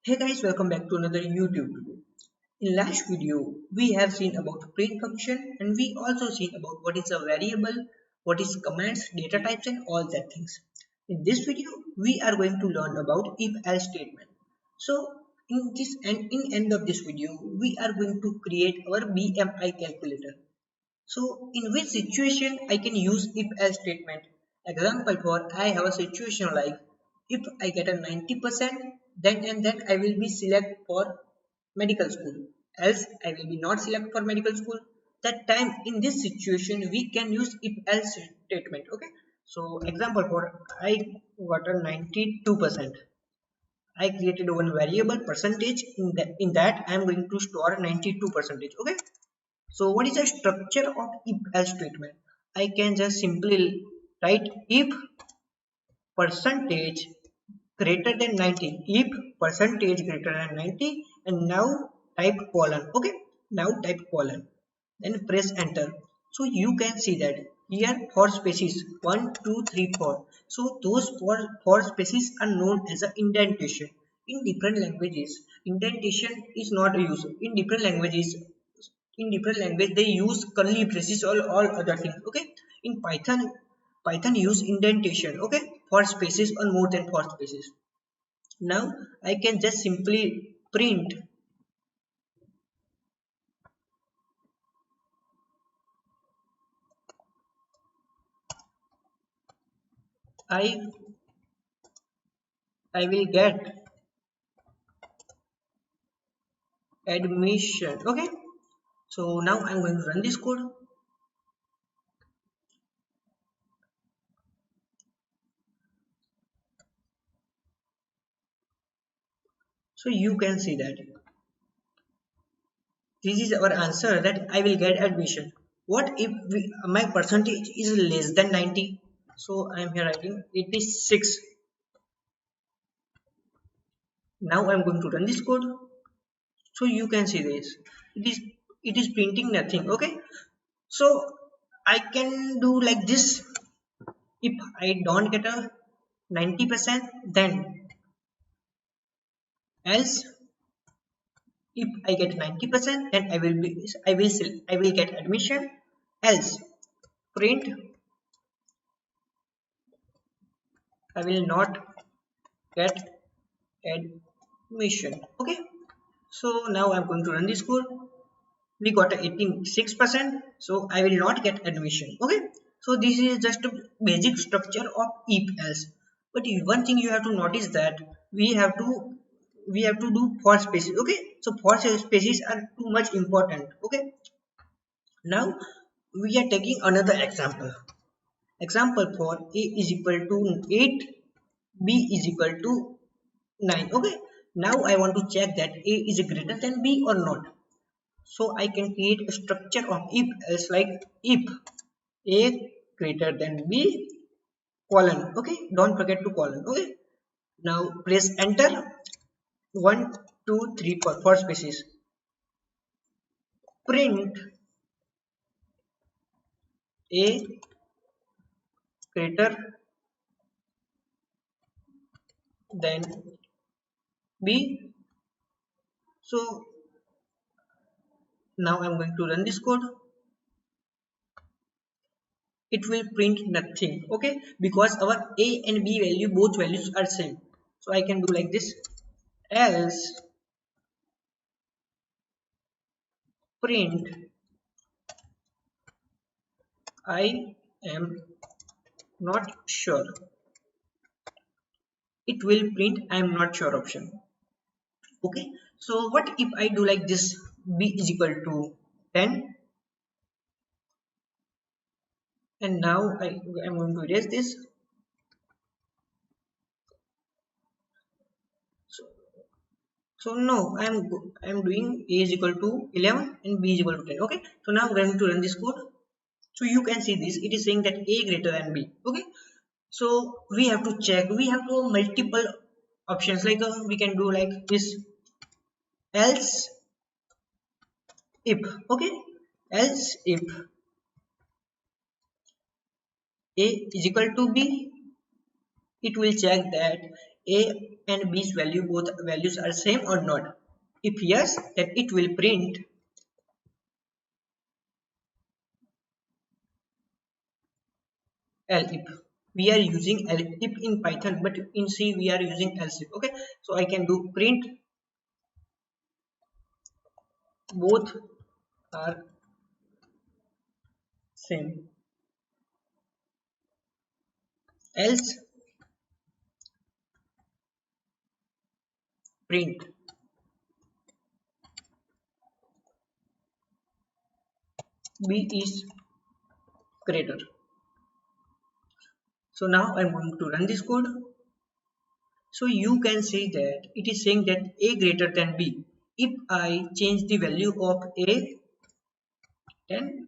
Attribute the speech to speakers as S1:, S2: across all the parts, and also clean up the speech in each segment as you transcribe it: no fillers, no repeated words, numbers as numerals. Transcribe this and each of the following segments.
S1: Hey guys, welcome back to another YouTube video. In last video, we have seen about print function and we also seen about what is a variable, what is commands, data types and all that things. In this video, we are going to learn about if-else statement. So in end of this video, we are going to create our BMI calculator. So in which situation I can use if-else statement? Example for I have a situation like if I get a 90%, then and then I will be select for medical school. Else I will be not select for medical school. That time in this situation we can use if-else statement. Okay. So example for I got a 92%. I created one variable percentage in that I am going to store 92 percentage. Okay. So what is the structure of if-else statement? I can just simply write if percentage greater than 90, if percentage greater than 90, and now type colon. Okay, now type colon, then press enter. So you can see that here four spaces 1 2 3 4. So those four spaces are known as a indentation. In different languages indentation is not used. In different language they use curly braces or all other things. Okay, in Python use indentation. Okay, for spaces or more than four spaces. Now I can just simply print I I will get admission. Okay, so now I'm going to run this code. So you can see that this is our answer that I will get admission. What if my percentage is less than 90? So I am here writing 86. Now I'm going to run this code. So you can see this. It is printing nothing. Okay. So I can do like this. If I don't get a 90%, then else if I get 90%, then I will get admission. Else print I will not get admission. Okay. So now I'm going to run this code. We got a 86%, so I will not get admission. Okay. So this is just a basic structure of if else. But one thing you have to notice that we have to do for spaces. Okay. So for spaces are too much important. Okay. Now we are taking another example. Example for a is equal to 8, b is equal to 9. Okay. Now I want to check that a is greater than b or not. So I can create a structure of if else like if a greater than b colon. Okay. Don't forget to colon. Okay. Now press enter. 1 2 3 4 spaces. Print a greater than b. So now I'm going to run this code. It will print nothing. Okay, because our a and b value, both values are same. So I can do like this. Else print I am not sure. It will print I am not sure option. Okay, so what if I do like this? B is equal to 10, and now I am going to erase this. So, so no, I'm doing a is equal to 11 and b is equal to 10. Okay, so now I'm going to run this code. So you can see this. It is saying that a greater than b. Okay, so we have to check. We have to multiple options. Like we can do like this. Else if, okay, else if a is equal to b, it will check that a and B's value, both values are same or not? If yes, then it will print else if. We are using else if in Python, but in C we are using else if. Okay, so I can do print both are same, else print B is greater. So now I'm going to run this code. So you can see that it is saying that A greater than B. If I change the value of A, then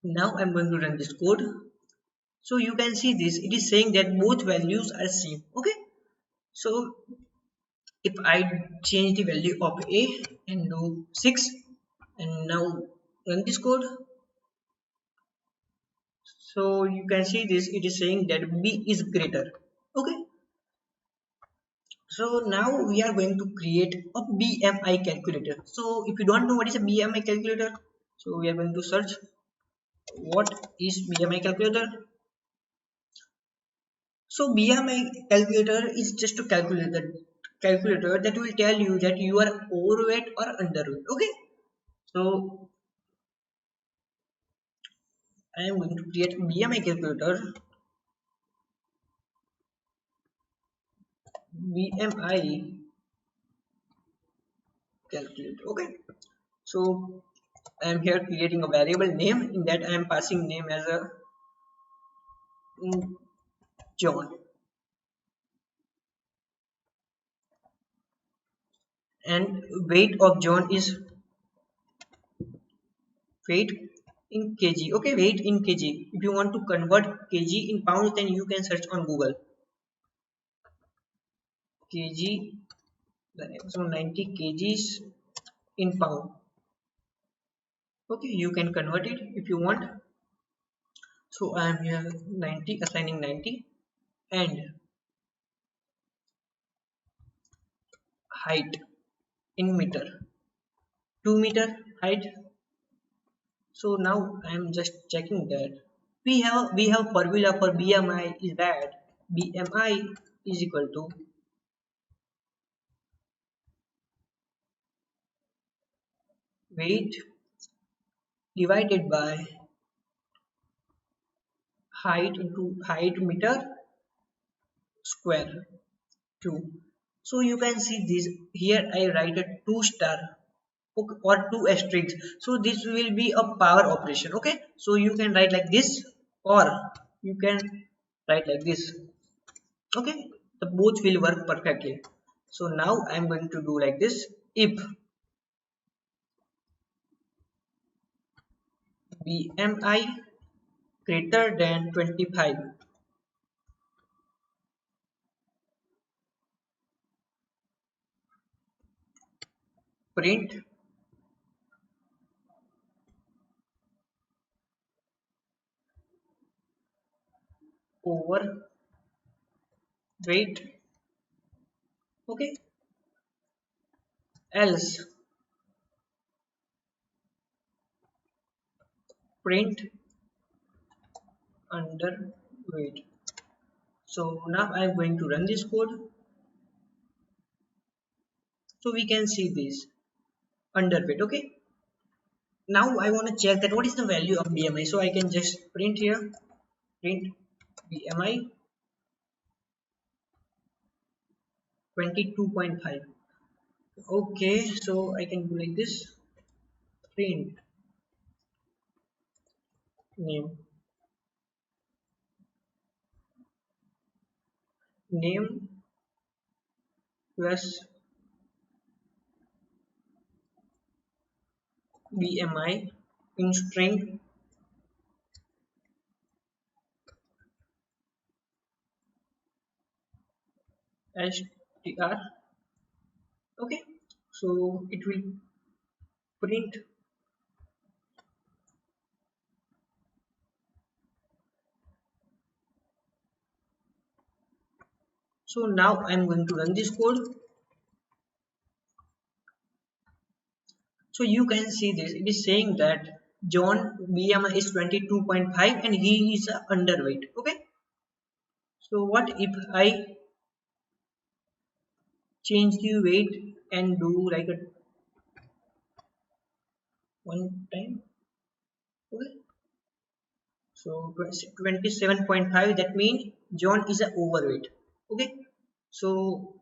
S1: now I'm going to run this code. So you can see this, it is saying that both values are same. Okay, so if I change the value of A and do 6 and now run this code, so you can see this, it is saying that B is greater. Okay, so now we are going to create a BMI calculator. So if you don't know what is a BMI calculator, so we are going to search what is BMI calculator. So BMI calculator is just a calculator that will tell you that you are overweight or underweight. Okay, so I am going to create BMI calculator. BMI calculator. Okay, so I am here creating a variable name. In that I am passing name as a John, and weight of John is weight in kg. Okay, weight in kg. If you want to convert kg in pounds, then you can search on Google. Kg, so 90 kgs in pound. Okay, you can convert it if you want. So I am here 90, assigning 90, and height in meter, 2 meter height. So now I am just checking that we have formula for BMI is that BMI is equal to weight divided by height into height meter square 2. So you can see this here. I write a 2 star or 2 asterisks. So this will be a power operation. Okay, so you can write like this or you can write like this. Okay, the both will work perfectly. So now I am going to do like this. If BMI greater than 25, print over weight. Okay, else print underweight. So now I am going to run this code. So we can see this underweight. Okay, now I want to check that what is the value of BMI. So I can just print here, print BMI 22.5. Okay, so I can do like this, print name, name plus BMI in string str. Okay, so it will print So now I'm going to run this code. So you can see this, it is saying that John BMI is 22.5 and he is underweight. Okay, so what if I change the weight and do like a one time? Okay, so 27.5, that means John is a overweight. Okay, so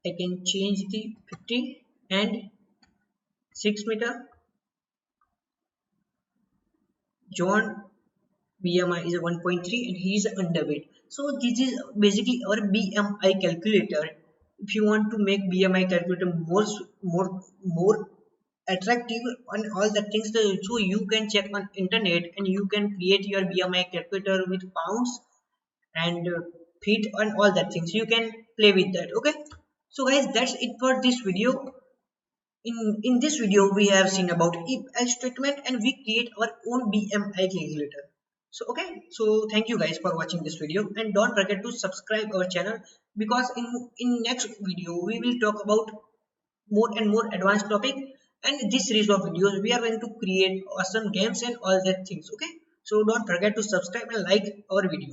S1: I can change the 50 and 6 meter. John BMI is 1.3 and he is underweight. So this is basically our BMI calculator. If you want to make BMI calculator more attractive on all the things, so you can check on internet and you can create your BMI calculator with pounds and feet and all that things. You can play with that. Okay. So guys, that's it for this video. In this video, we have seen about if-else statement and we create our own BMI calculator. So okay, so thank you guys for watching this video and don't forget to subscribe our channel because in next video we will talk about more and more advanced topic, and in this series of videos we are going to create awesome games and all that things. Okay, so don't forget to subscribe and like our video.